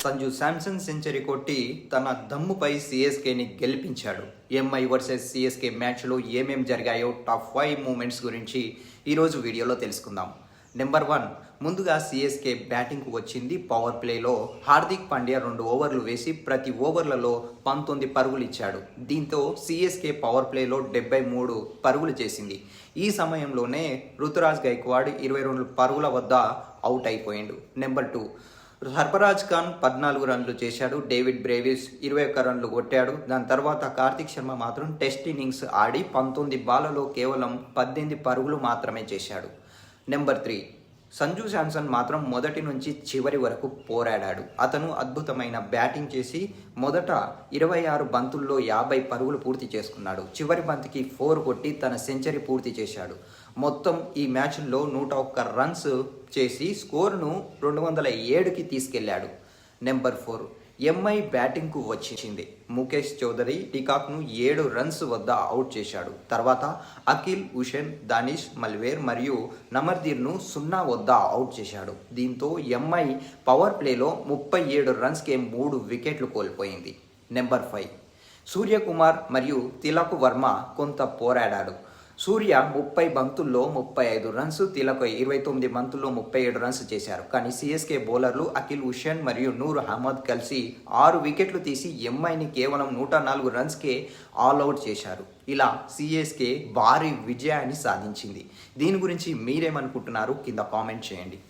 Sanju Samson century కొట్టి తన దమ్ముపై సిఎస్కేని గెలిపించాడు. MI versus CSK మ్యాచ్లో ఏమేం జరిగాయో టాప్ 5 మూమెంట్స్ గురించి ఈరోజు వీడియోలో తెలుసుకుందాం. నెంబర్ 1, ముందుగా సిఎస్కే బ్యాటింగ్కు వచ్చింది. పవర్ ప్లేలో హార్దిక్ పాండ్యా 2 ఓవర్లు వేసి ప్రతి ఓవర్లలో 19 పరుగులు ఇచ్చాడు. దీంతో సిఎస్కే పవర్ ప్లేలో 73 పరుగులు చేసింది. ఈ సమయంలోనే రుతురాజ్ గైక్వాడ్ 22 పరుగుల వద్ద అవుట్ అయిపోయిండు. నెంబర్ 2, సర్ఫరాజ్ ఖాన్ 14 రన్లు చేశాడు. డేవిడ్ బ్రేవిస్ 21 రన్లు కొట్టాడు. దాని తర్వాత కార్తిక్ శర్మ మాత్రం టెస్ట్ ఇన్నింగ్స్ ఆడి 19 బాళ్లలో కేవలం 18 పరుగులు మాత్రమే చేశాడు. నెంబర్ 3, సంజు శాంసన్ మాత్రం మొదటి నుంచి చివరి వరకు పోరాడాడు. అతను అద్భుతమైన బ్యాటింగ్ చేసి మొదట 26 బంతుల్లో 50 పరుగులు పూర్తి చేసుకున్నాడు. చివరి బంతికి 4 కొట్టి తన సెంచరీ పూర్తి చేశాడు. మొత్తం ఈ మ్యాచ్లో 101 రన్స్ చేసి స్కోర్ను 207కి తీసుకెళ్లాడు. నెంబర్ 4, ఎంఐ బ్యాటింగ్కు వచ్చింది. ముఖేష్ చౌదరి టికాక్ను 7 రన్స్ వద్ద అవుట్ చేశాడు. తర్వాత అఖిల్ హుసేన్, దానిష్ మల్వేర్ మరియు నమర్దీర్ను 0 వద్ద అవుట్ చేశాడు. దీంతో ఎంఐ పవర్ ప్లేలో 37 రన్స్కే 3 వికెట్లు కోల్పోయింది. నెంబర్ 5, సూర్యకుమార్ మరియు తిలక్ వర్మ కొంత పోరాడాడు. సూర్య 30 బంతుల్లో 35 రన్స్, తిలక్ 29 బంతుల్లో 37 రన్స్ చేశారు. కానీ సిఎస్కే బౌలర్లు అఖిల్ హుసేన్ మరియు నూర్ అహ్మద్ కలిసి 6 వికెట్లు తీసి ఎంఐని కేవలం 104 రన్స్కే ఆల్అవుట్ చేశారు. ఇలా సిఎస్కే భారీ విజయాన్ని సాధించింది. దీని గురించి మీరేమనుకుంటున్నారు కింద కామెంట్ చేయండి.